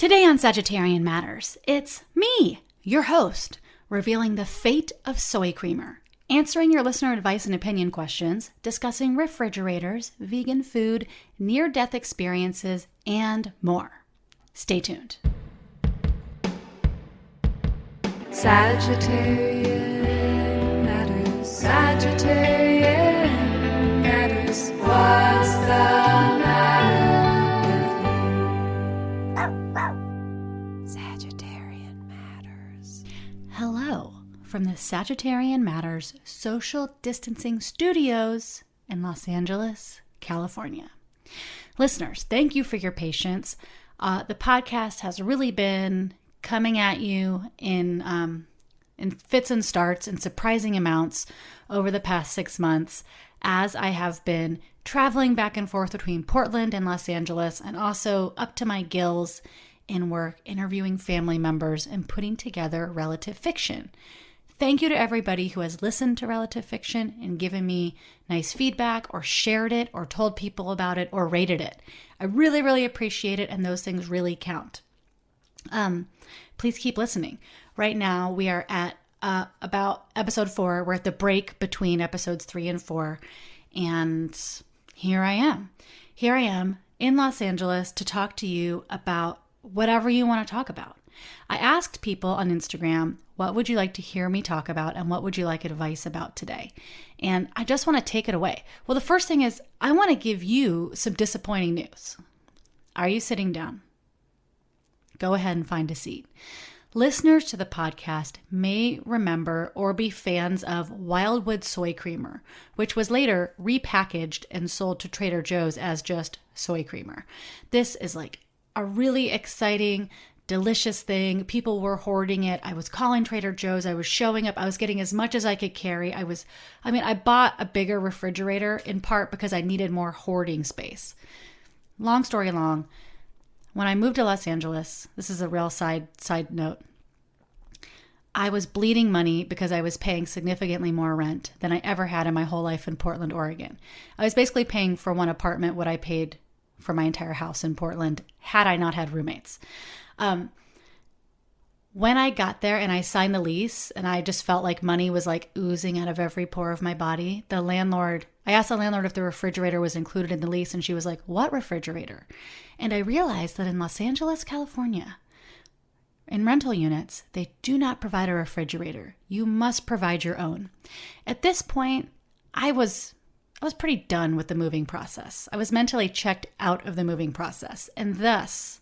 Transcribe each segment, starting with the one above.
Today on Sagittarian Matters, it's me, your host, revealing the fate of soy creamer, answering your listener advice and opinion questions, discussing refrigerators, vegan food, near-death experiences, and more. Stay tuned. Sagittarian Matters, Sagittarian Matters, what's the matter with you? Sagittarian Matters. Hello from the Sagittarian Matters Social Distancing Studios in Los Angeles, California. Listeners, thank you for your patience. The podcast has really been coming at you in fits and starts in surprising amounts over the past 6 months, as I have been traveling back and forth between Portland and Los Angeles, and also up to my gills in work interviewing family members and putting together relative fiction. Thank you to everybody who has listened to relative fiction and given me nice feedback or shared it or told people about it or rated it. I really, really appreciate it, and those things really count. Please keep listening. Right now, we are at about episode 4. We're at the break between episodes 3 and 4. And here I am. Here I am in Los Angeles to talk to you about whatever you want to talk about. I asked people on Instagram, what would you like to hear me talk about, and what would you like advice about today? And I just want to take it away. Well, the first thing is I want to give you some disappointing news. Are you sitting down? Go ahead and find a seat. Listeners to the podcast may remember or be fans of Wildwood Soy Creamer, which was later repackaged and sold to Trader Joe's as just soy creamer. This is like a really exciting, delicious thing. People were hoarding it. I was calling Trader Joe's. I was showing up. I was getting as much as I could carry. I bought a bigger refrigerator in part because I needed more hoarding space. Long story long, when I moved to Los Angeles, this is a real side note, I was bleeding money because I was paying significantly more rent than I ever had in my whole life in Portland, Oregon. I was basically paying for one apartment what I paid for my entire house in Portland had I not had roommates. When I got there and I signed the lease and I just felt like money was like oozing out of every pore of my body, I asked the landlord if the refrigerator was included in the lease, and she was like, "What refrigerator?" And I realized that in Los Angeles, California, in rental units, they do not provide a refrigerator. You must provide your own. At this point, I was pretty done with the moving process. I was mentally checked out of the moving process. And thus,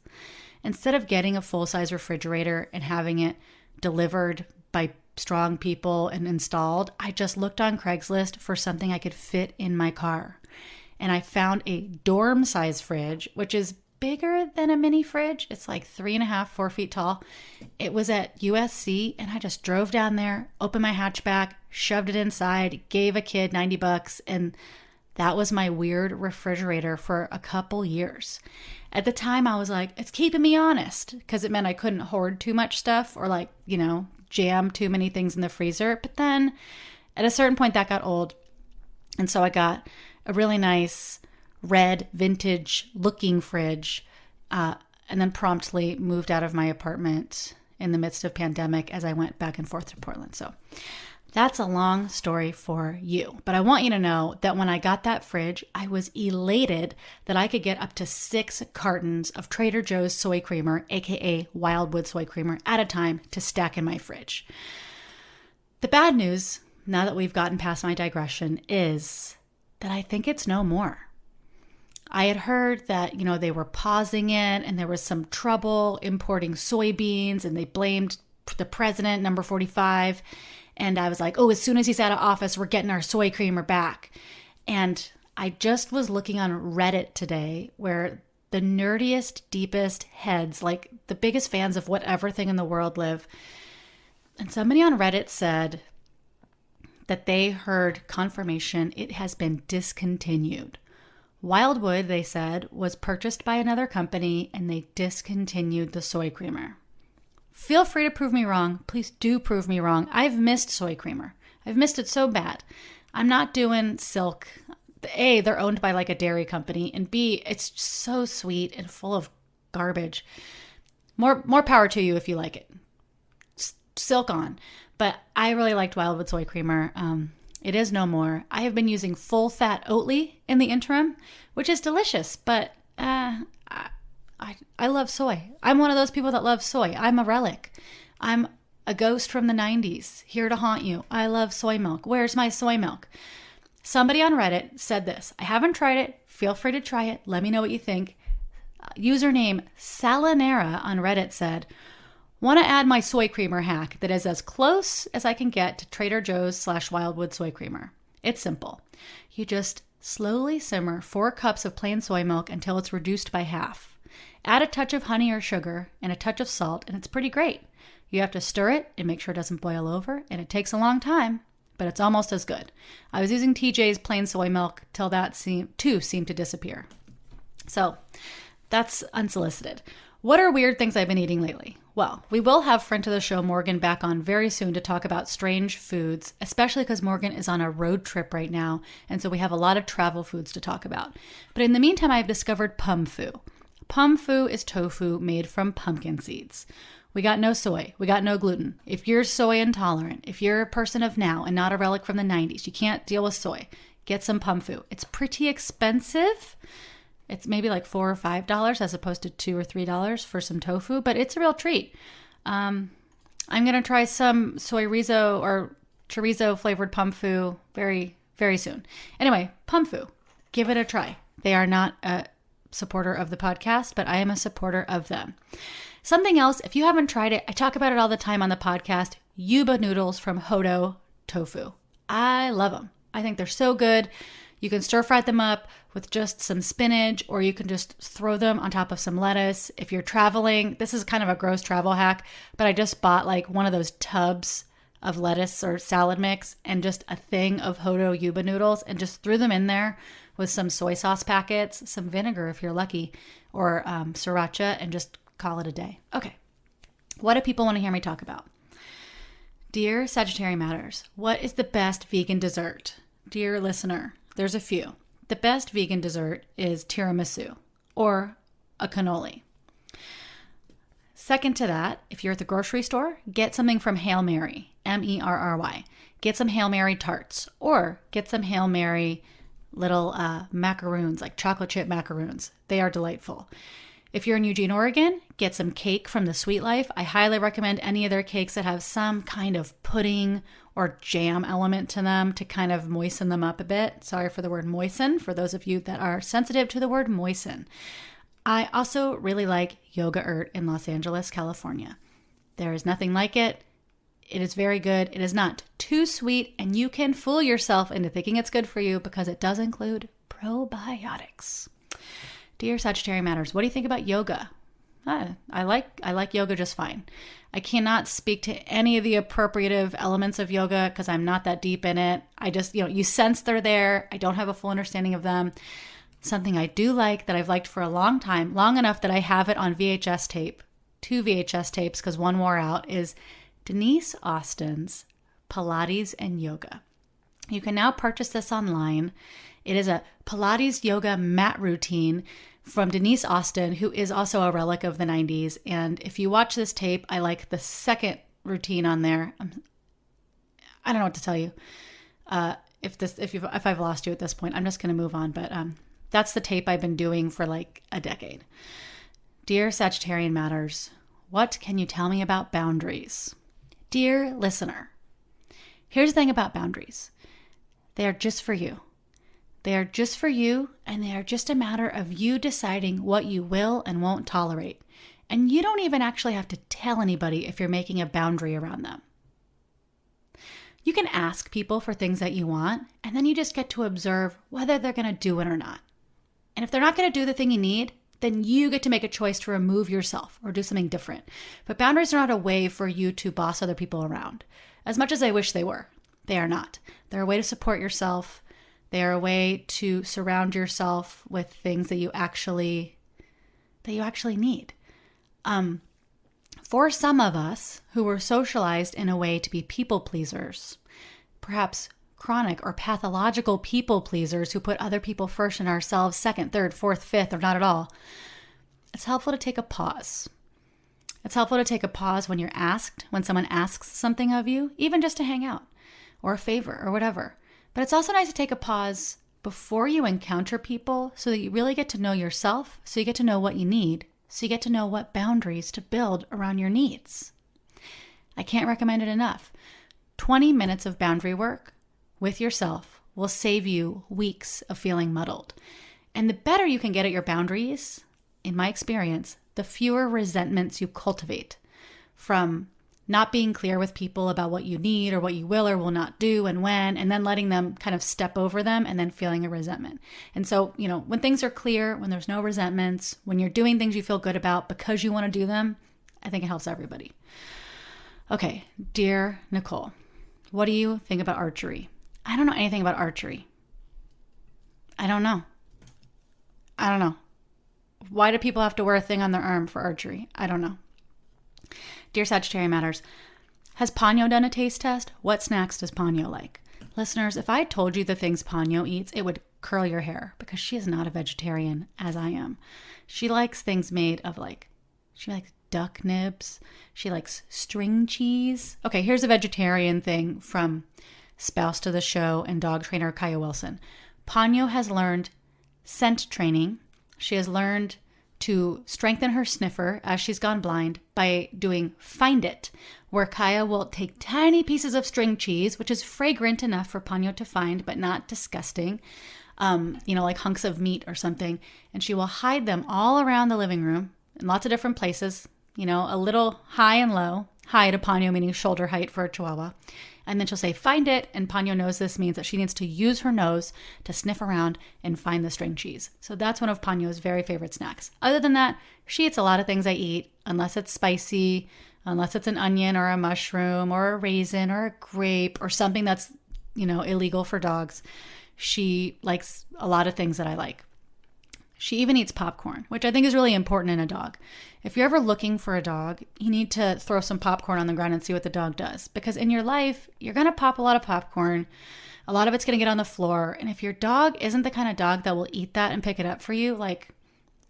instead of getting a full-size refrigerator and having it delivered by strong people and installed, I just looked on Craigslist for something I could fit in my car. And I found a dorm-size fridge, which is bigger than a mini fridge. It's like 3.5, 4 feet tall. It was at USC, and I just drove down there, opened my hatchback, shoved it inside, gave a kid $90, and that was my weird refrigerator for a couple years. At the time, I was like, it's keeping me honest, because it meant I couldn't hoard too much stuff or jam too many things in the freezer. But then at a certain point, that got old. And so I got a really nice red vintage looking fridge, and then promptly moved out of my apartment in the midst of pandemic as I went back and forth to Portland. So that's a long story for you. But I want you to know that when I got that fridge, I was elated that I could get up to 6 cartons of Trader Joe's soy creamer, aka Wildwood Soy Creamer, at a time to stack in my fridge. The bad news, now that we've gotten past my digression, is that I think it's no more. I had heard that, they were pausing it and there was some trouble importing soybeans and they blamed the president, number 45. And I was like, as soon as he's out of office, we're getting our soy creamer back. And I just was looking on Reddit today where the nerdiest, deepest heads, like the biggest fans of whatever thing in the world live. And somebody on Reddit said that they heard confirmation it has been discontinued. Wildwood, they said, was purchased by another company and they discontinued the soy creamer. Feel free to prove me wrong. Please do prove me wrong. I've missed soy creamer. I've missed it so bad. I'm not doing Silk. A, they're owned by like a dairy company, and B, it's so sweet and full of garbage. More power to you if you like it. Silk on. But I really liked Wildwood Soy Creamer. It is no more. I have been using full fat Oatly in the interim, which is delicious, but I love soy. I'm one of those people that love soy. I'm a relic. I'm a ghost from the 90s, here to haunt you. I love soy milk. Where's my soy milk? Somebody on Reddit said this. I haven't tried it. Feel free to try it. Let me know what you think. Username Salanera on Reddit said, want to add my soy creamer hack that is as close as I can get to Trader Joe's / Wildwood Soy Creamer. It's simple. You just slowly simmer 4 cups of plain soy milk until it's reduced by half. Add a touch of honey or sugar and a touch of salt, and it's pretty great. You have to stir it and make sure it doesn't boil over, and it takes a long time, but it's almost as good. I was using TJ's plain soy milk till that seemed to disappear. So that's unsolicited. What are weird things I've been eating lately? Well, we will have friend of the show Morgan back on very soon to talk about strange foods, especially because Morgan is on a road trip right now, and so we have a lot of travel foods to talk about. But in the meantime, I've discovered pumfu. Pumfu is tofu made from pumpkin seeds. We got no soy. We got no gluten. If you're soy intolerant, if you're a person of now and not a relic from the 90s, you can't deal with soy, get some pumfu. It's pretty expensive. It's maybe like $4 or $5 as opposed to $2 or $3 for some tofu, but it's a real treat. I'm going to try some soy rizo or chorizo flavored pumfu very, very soon. Anyway, pumfu, give it a try. They are not a supporter of the podcast, but I am a supporter of them. Something else, if you haven't tried it, I talk about it all the time on the podcast, yuba noodles from Hodo Tofu. I love them. I think they're so good. You can stir fry them up with just some spinach, or you can just throw them on top of some lettuce. If you're traveling, this is kind of a gross travel hack, but I just bought like one of those tubs of lettuce or salad mix and just a thing of Hodo yuba noodles and just threw them in there with some soy sauce packets, some vinegar if you're lucky, or sriracha, and just call it a day. Okay, what do people want to hear me talk about? Dear Sagittarian Matters, what is the best vegan dessert? Dear listener, there's a few. The best vegan dessert is tiramisu or a cannoli. Second to that, if you're at the grocery store, get something from Hail Mary, Merry. Get some Hail Mary tarts, or get some Hail Mary little macaroons, like chocolate chip macaroons. They are delightful. If you're in Eugene, Oregon, get some cake from the Sweet Life. I highly recommend any of their cakes that have some kind of pudding or jam element to them to kind of moisten them up a bit. Sorry for the word moisten, for those of you that are sensitive to the word moisten. I also really like Yoga Urt in Los Angeles, California. There is nothing like it. It is very good. It is not too sweet, and you can fool yourself into thinking it's good for you because it does include probiotics. Dear Sagittarian Matters, what do you think about yoga? I like yoga just fine. I cannot speak to any of the appropriative elements of yoga because I'm not that deep in it. I just, you sense they're there. I don't have a full understanding of them. Something I do like that I've liked for a long time, long enough that I have it on VHS tape, 2 VHS tapes because one wore out, is Denise Austin's Pilates and Yoga. You can now purchase this online. It is a Pilates yoga mat routine from Denise Austin, who is also a relic of the 90s. And if you watch this tape, I like the second routine on there. I don't know what to tell you. If I've lost you at this point, I'm just going to move on. But that's the tape I've been doing for like a decade. Dear Sagittarian Matters, what can you tell me about boundaries? Dear listener, here's the thing about boundaries. They are just for you. They are just for you, and they are just a matter of you deciding what you will and won't tolerate. And you don't even actually have to tell anybody if you're making a boundary around them. You can ask people for things that you want, and then you just get to observe whether they're going to do it or not. And if they're not going to do the thing you need, then you get to make a choice to remove yourself or do something different. But boundaries are not a way for you to boss other people around. As much as I wish they were, they are not. They're a way to support yourself. They are a way to surround yourself with things that you actually need. For some of us who were socialized in a way to be people pleasers, perhaps chronic or pathological people pleasers who put other people first and ourselves second, third, fourth, fifth, or not at all, it's helpful to take a pause. It's helpful to take a pause when someone asks something of you, even just to hang out or a favor or whatever. But it's also nice to take a pause before you encounter people so that you really get to know yourself, so you get to know what you need, so you get to know what boundaries to build around your needs. I can't recommend it enough. 20 minutes of boundary work with yourself will save you weeks of feeling muddled. And the better you can get at your boundaries, in my experience, the fewer resentments you cultivate from not being clear with people about what you need or what you will or will not do and when, and then letting them kind of step over them and then feeling a resentment. And so, when things are clear, when there's no resentments, when you're doing things you feel good about because you want to do them, I think it helps everybody. Okay, dear Nicole, what do you think about archery? I don't know anything about archery. I don't know. Why do people have to wear a thing on their arm for archery? I don't know. Dear Sagittarian Matters, has Ponyo done a taste test? What snacks does Ponyo like? Listeners, if I told you the things Ponyo eats, it would curl your hair because she is not a vegetarian as I am. She likes things made of she likes duck nibs. She likes string cheese. Okay, here's a vegetarian thing from spouse to the show and dog trainer Kaya Wilson. Ponyo has learned scent training. She has learned to strengthen her sniffer as she's gone blind by doing Find It, where Kaya will take tiny pieces of string cheese, which is fragrant enough for Ponyo to find, but not disgusting, like hunks of meat or something, and she will hide them all around the living room in lots of different places, a little high and low, high to Ponyo meaning shoulder height for a Chihuahua. And then she'll say, find it. And Ponyo knows this means that she needs to use her nose to sniff around and find the string cheese. So that's one of Ponyo's very favorite snacks. Other than that, she eats a lot of things I eat, unless it's spicy, unless it's an onion or a mushroom or a raisin or a grape or something that's, illegal for dogs. She likes a lot of things that I like. She even eats popcorn, which I think is really important in a dog. If you're ever looking for a dog, you need to throw some popcorn on the ground and see what the dog does. Because in your life, you're going to pop a lot of popcorn. A lot of it's going to get on the floor. And if your dog isn't the kind of dog that will eat that and pick it up for you,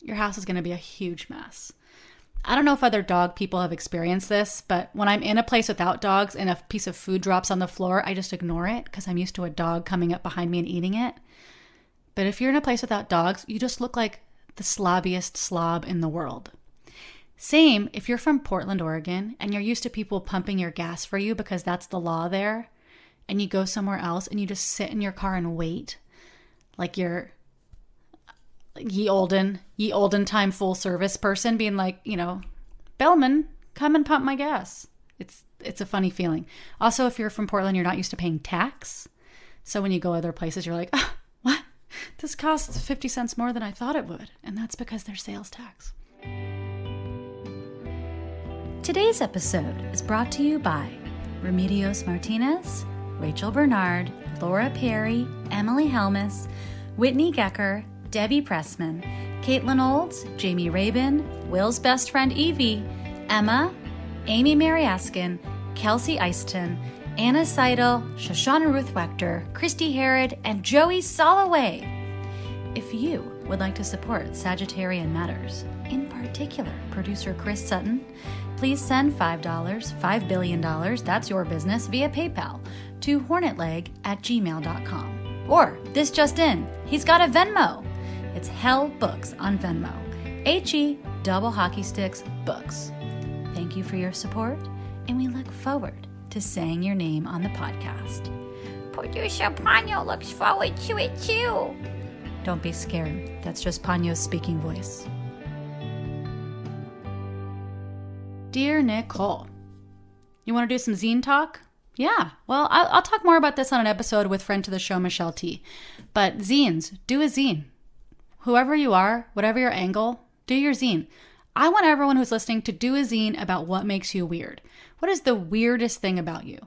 your house is going to be a huge mess. I don't know if other dog people have experienced this, but when I'm in a place without dogs and a piece of food drops on the floor, I just ignore it because I'm used to a dog coming up behind me and eating it. But if you're in a place without dogs, you just look like the slobbiest slob in the world. Same if you're from Portland, Oregon, and you're used to people pumping your gas for you because that's the law there, and you go somewhere else and you just sit in your car and wait like you're ye olden time full service person being like, Bellman, come and pump my gas. It's a funny feeling. Also, if you're from Portland, you're not used to paying tax. So when you go other places, you're like, oh, what? This costs 50 cents more than I thought it would. And that's because there's sales tax. Today's episode is brought to you by Remedios Martinez, Rachel Bernard, Laura Perry, Emily Helmus, Whitney Gecker, Debbie Pressman, Caitlin Olds, Jamie Rabin, Will's best friend Evie, Emma, Amy Mary Askin, Kelsey Eiston, Anna Seidel, Shoshana Ruth Wechter, Christy Herod, and Joey Soloway. If you would like to support Sagittarian Matters, in particular producer Chris Sutton, please send $5, $5 billion, that's your business, via PayPal to hornetleg@gmail.com. Or, this just in, he's got a Venmo. It's Hell Books on Venmo. HE double hockey sticks books. Thank you for your support, and we look forward to saying your name on the podcast. Producer Ponyo looks forward to it too. Don't be scared. That's just Ponyo's speaking voice. Dear Nicole, you want to do some zine talk? Yeah, well, I'll talk more about this on an episode with friend to the show, Michelle T. But zines, do a zine. Whoever you are, whatever your angle, do your zine. I want everyone who's listening to do a zine about what makes you weird. What is the weirdest thing about you?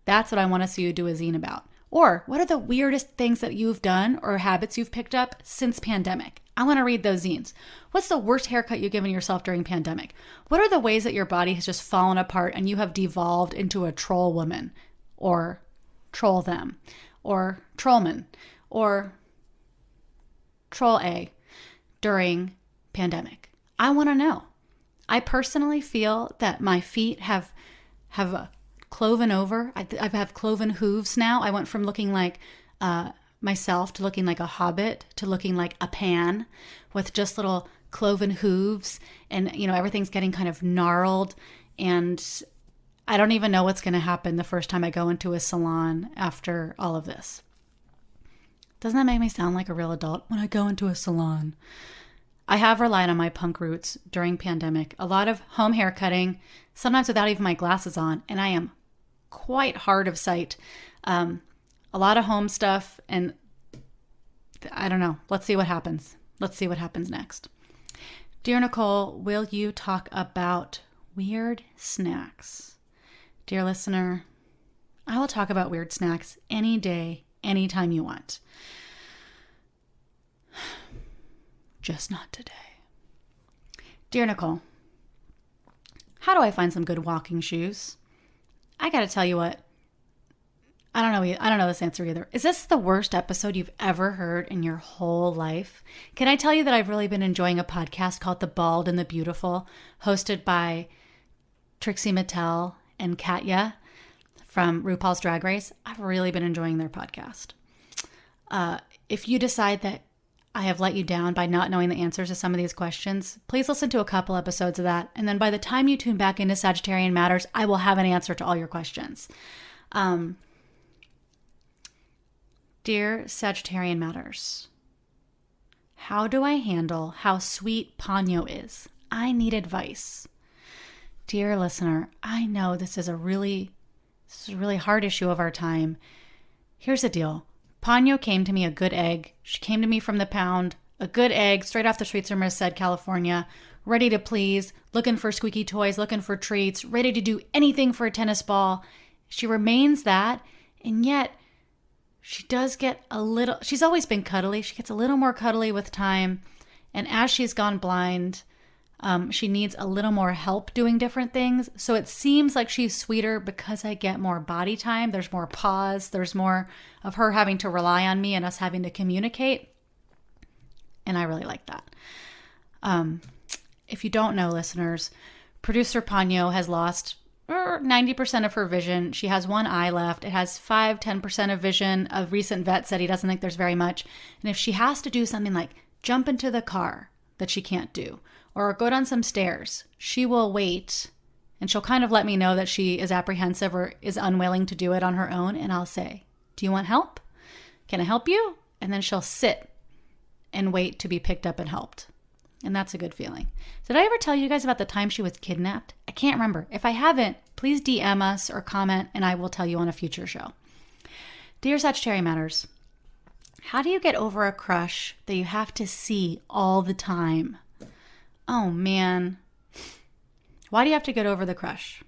That's what I want to see you do a zine about. Or what are the weirdest things that you've done or habits you've picked up since pandemic? I want to read those zines. What's the worst haircut you've given yourself during pandemic? What are the ways that your body has just fallen apart and you have devolved into a troll woman or troll them or trollman or troll A during pandemic? I want to know. I personally feel that my feet have cloven over. I have cloven hooves now. I went from looking like myself to looking like a hobbit to looking like a pan with just little cloven hooves, and everything's getting kind of gnarled, and I don't even know what's going to happen the first time I go into a salon after all of this. Doesn't that make me sound like a real adult when I go into a salon? I have relied on my punk roots during pandemic. A lot of home hair cutting, sometimes without even my glasses on, and I am quite hard of sight. A lot of home stuff, and I don't know. Let's see what happens. Let's see what happens next. Dear Nicole, will you talk about weird snacks? Dear listener, I will talk about weird snacks any day, anytime you want. Just not today. Dear Nicole, how do I find some good walking shoes? I gotta tell you what, I don't know this answer either. Is this the worst episode you've ever heard in your whole life? Can I tell you that I've really been enjoying a podcast called The Bald and the Beautiful, hosted by Trixie Mattel and Katya from RuPaul's Drag Race? I've really been enjoying their podcast. If you decide that I have let you down by not knowing the answers to some of these questions, please listen to a couple episodes of that. And then by the time you tune back into Sagittarian Matters, I will have an answer to all your questions. Dear Sagittarian Matters, how do I handle how sweet Ponyo is? I need advice. Dear listener, I know this is a really hard issue of our time. Here's the deal. Ponyo came to me a good egg. She came to me from the pound, a good egg, straight off the streets of Merced, California, ready to please, looking for squeaky toys, looking for treats, ready to do anything for a tennis ball. She remains that, and yet she does get she's always been cuddly. She gets a little more cuddly with time. And as she's gone blind, she needs a little more help doing different things. So it seems like she's sweeter because I get more body time. There's more pause. There's more of her having to rely on me and us having to communicate. And I really like that. If you don't know, listeners, producer Ponyo has lost 90% of her vision. She has one eye left. It has 5-10% of vision. A recent vet said he doesn't think there's very much. And if she has to do something like jump into the car that she can't do, or go down some stairs, she will wait, and she'll kind of let me know that she is apprehensive or is unwilling to do it on her own. And I'll say, do you want help? Can I help you? And then she'll sit and wait to be picked up and helped. And that's a good feeling. Did I ever tell you guys about the time she was kidnapped? I can't remember. If I haven't, please DM us or comment, and I will tell you on a future show. Dear Sagittarian Matters, how do you get over a crush that you have to see all the time? Oh, man. Why do you have to get over the crush?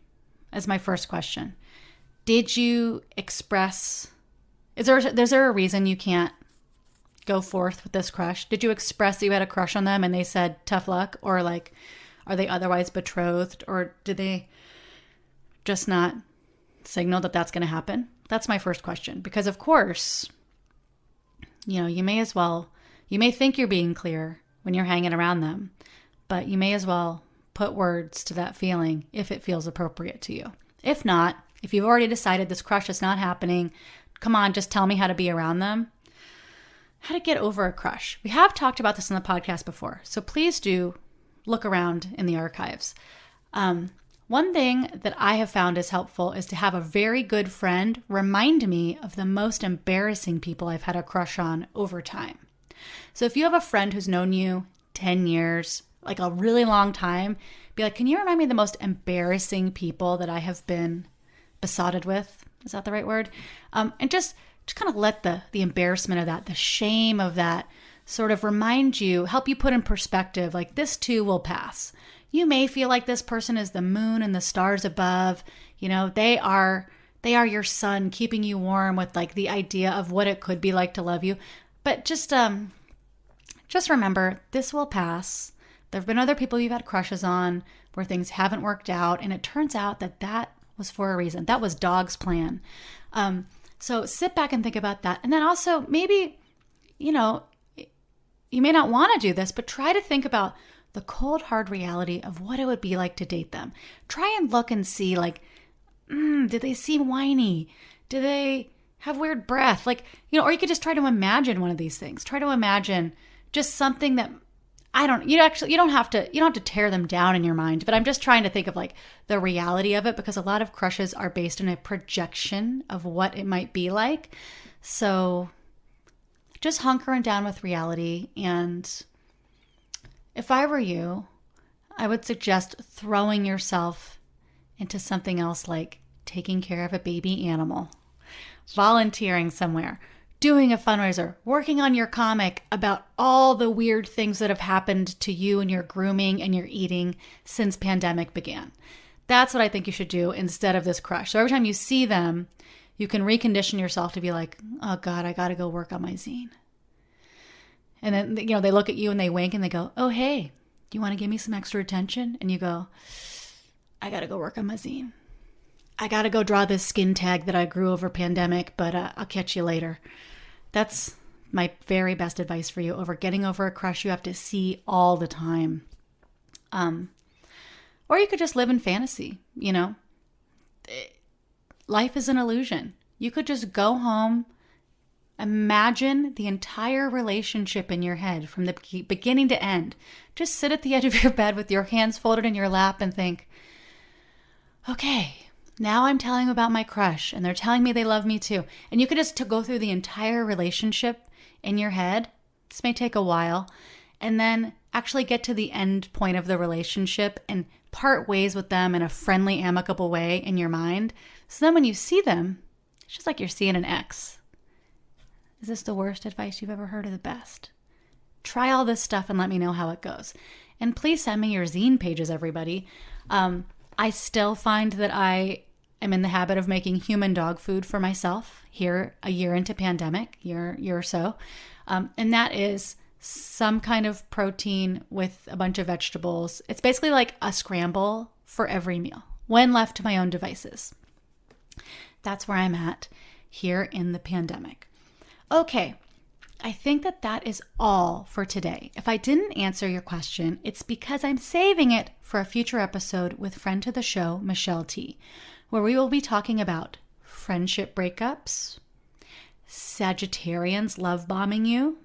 As my first question. Did you express... Is there a reason you can't go forth with this crush? Did you express that you had a crush on them and they said tough luck? Or like, are they otherwise betrothed? Or did they just not signal that that's going to happen? That's my first question. Because of course, you may think you're being clear when you're hanging around them, but you may as well put words to that feeling if it feels appropriate to you. If not, if you've already decided this crush is not happening, come on, just tell me how to be around them. How to get over a crush. We have talked about this on the podcast before, so please do look around in the archives. One thing that I have found is helpful is to have a very good friend remind me of the most embarrassing people I've had a crush on over time. So if you have a friend who's known you 10 years, like a really long time, be like, can you remind me of the most embarrassing people that I have been besotted with? Is that the right word? And just kind of let the embarrassment of that, the shame of that sort of remind you, help you put in perspective, like this too will pass. You may feel like this person is the moon and the stars above. They are your sun, keeping you warm with like the idea of what it could be like to love you. But just remember, this will pass. There have been other people you've had crushes on where things haven't worked out, and it turns out that was for a reason. That was dog's plan. So sit back and think about that. And then also maybe, you may not want to do this, but try to think about the cold, hard reality of what it would be like to date them. Try and look and see, like, did they seem whiny? Do they have weird breath? Like, or you could just try to imagine one of these things. Try to imagine just something that you don't have to tear them down in your mind, but I'm just trying to think of like the reality of it, because a lot of crushes are based in a projection of what it might be like. So just hunkering down with reality. And if I were you, I would suggest throwing yourself into something else, like taking care of a baby animal, volunteering somewhere, doing a fundraiser, working on your comic about all the weird things that have happened to you and your grooming and your eating since pandemic began. That's what I think you should do instead of this crush. So every time you see them, you can recondition yourself to be like, oh God, I got to go work on my zine. And then, they look at you and they wink and they go, oh, hey, do you want to give me some extra attention? And you go, I got to go work on my zine. I got to go draw this skin tag that I grew over pandemic, but I'll catch you later. That's my very best advice for you over getting over a crush you have to see all the time. Or you could just live in fantasy, Life is an illusion. You could just go home, imagine the entire relationship in your head from the beginning to end. Just sit at the edge of your bed with your hands folded in your lap and think, okay, now I'm telling them about my crush and they're telling me they love me too. And you could just go through the entire relationship in your head. This may take a while. And then actually get to the end point of the relationship and part ways with them in a friendly, amicable way in your mind. So then when you see them, it's just like you're seeing an ex. Is this the worst advice you've ever heard or the best? Try all this stuff and let me know how it goes. And please send me your zine pages, everybody. I still find that I am in the habit of making human dog food for myself here a year into pandemic, year or so. And that is some kind of protein with a bunch of vegetables. It's basically like a scramble for every meal when left to my own devices. That's where I'm at here in the pandemic. Okay, I think that is all for today. If I didn't answer your question, it's because I'm saving it for a future episode with friend to the show, Michelle T., where we will be talking about friendship breakups, Sagittarians love bombing you,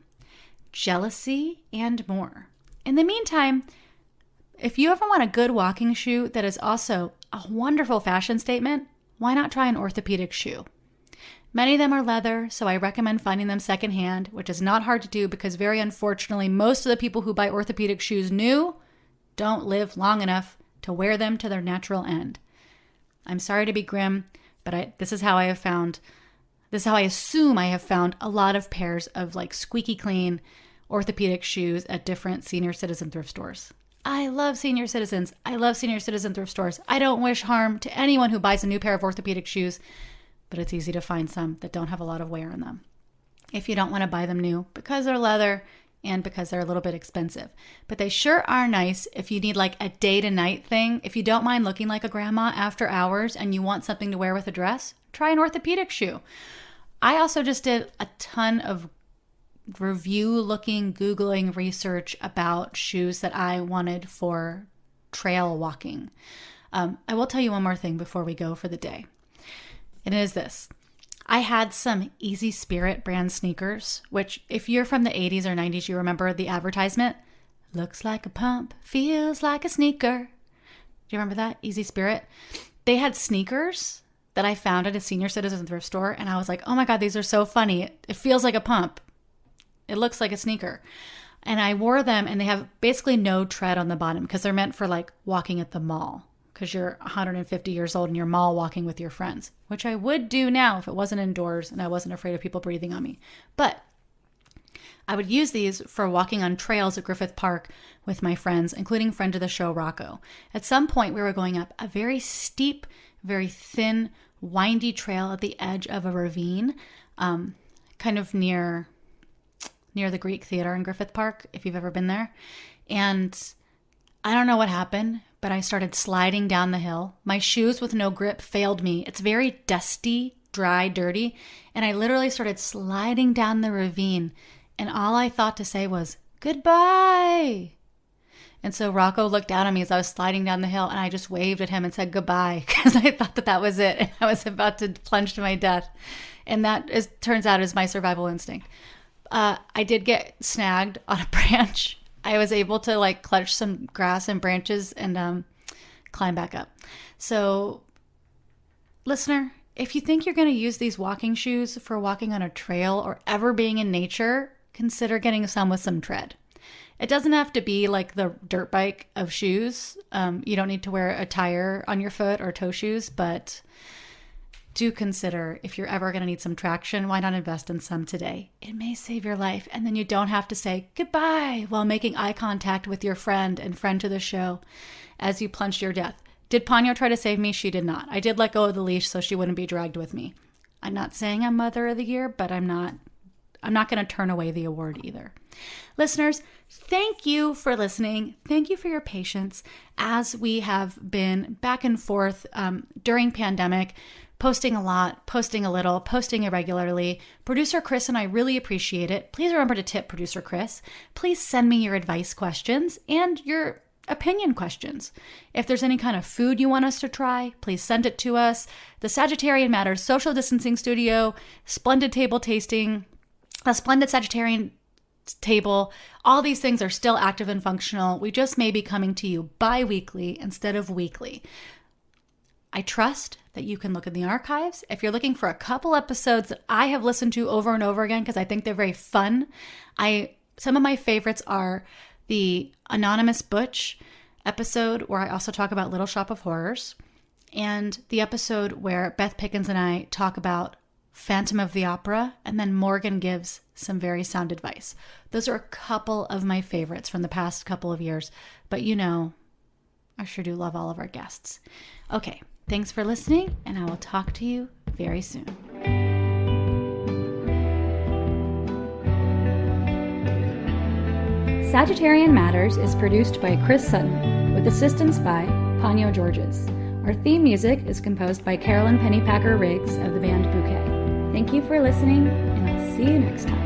jealousy, and more. In the meantime, if you ever want a good walking shoe that is also a wonderful fashion statement, why not try an orthopedic shoe? Many of them are leather, so I recommend finding them secondhand, which is not hard to do because very unfortunately, most of the people who buy orthopedic shoes new don't live long enough to wear them to their natural end. I'm sorry to be grim, but this is how I assume I have found a lot of pairs of like squeaky clean orthopedic shoes at different senior citizen thrift stores. I love senior citizens. I love senior citizen thrift stores. I don't wish harm to anyone who buys a new pair of orthopedic shoes, but it's easy to find some that don't have a lot of wear on them if you don't want to buy them new because they're leather and because they're a little bit expensive. But they sure are nice if you need like a day to night thing. If you don't mind looking like a grandma after hours and you want something to wear with a dress, try an orthopedic shoe. I also just did a ton of Googling research about shoes that I wanted for trail walking. I will tell you one more thing before we go for the day. And it is this. I had some Easy Spirit brand sneakers, which if you're from the 80s or 90s, you remember the advertisement. Looks like a pump, feels like a sneaker. Do you remember that? Easy Spirit. They had sneakers that I found at a senior citizen thrift store. And I was like, oh my God, these are so funny. It feels like a pump. It looks like a sneaker. And I wore them and they have basically no tread on the bottom because they're meant for like walking at the mall. Because you're 150 years old and you're mall walking with your friends, which I would do now if it wasn't indoors and I wasn't afraid of people breathing on me. But I would use these for walking on trails at Griffith Park with my friends, including friend of the show, Rocco. At some point, we were going up a very steep, very thin, windy trail at the edge of a ravine, kind of near the Greek Theater in Griffith Park, if you've ever been there. And I don't know what happened, but I started sliding down the hill. My shoes with no grip failed me. It's very dusty, dry, dirty. And I literally started sliding down the ravine. And all I thought to say was, goodbye. And so Rocco looked down at me as I was sliding down the hill, and I just waved at him and said goodbye because I thought that was it. And I was about to plunge to my death. And turns out is my survival instinct. I did get snagged on a branch. I was able to like clutch some grass and branches and climb back up. So listener, if you think you're going to use these walking shoes for walking on a trail or ever being in nature, consider getting some with some tread. It doesn't have to be like the dirt bike of shoes. You don't need to wear a tire on your foot or toe shoes, but do consider if you're ever going to need some traction, why not invest in some today? It may save your life, and then you don't have to say goodbye while making eye contact with your friend and friend to the show as you plunge to your death. Did Ponyo try to save me? She did not. I did let go of the leash so she wouldn't be dragged with me. I'm not saying I'm Mother of the Year, but I'm not going to turn away the award either. Listeners, thank you for listening. Thank you for your patience as we have been back and forth during pandemic, posting a lot, posting a little, posting irregularly. Producer Chris and I really appreciate it. Please remember to tip Producer Chris. Please send me your advice questions and your opinion questions. If there's any kind of food you want us to try, please send it to us. The Sagittarian Matters Social Distancing Studio, Splendid Table Tasting, a Splendid Sagittarian Table, all these things are still active and functional. We just may be coming to you bi-weekly instead of weekly. I trust that you can look in the archives. If you're looking for a couple episodes that I have listened to over and over again because I think they're very fun, some of my favorites are the Anonymous Butch episode where I also talk about Little Shop of Horrors, and the episode where Beth Pickens and I talk about Phantom of the Opera, and then Morgan gives some very sound advice. Those are a couple of my favorites from the past couple of years, but you know, I sure do love all of our guests. Okay, thanks for listening, and I will talk to you very soon. Sagittarian Matters is produced by Chris Sutton, with assistance by Ponyo Georges. Our theme music is composed by Carolyn Pennypacker Riggs of the band Bouquet. Thank you for listening, and I'll see you next time.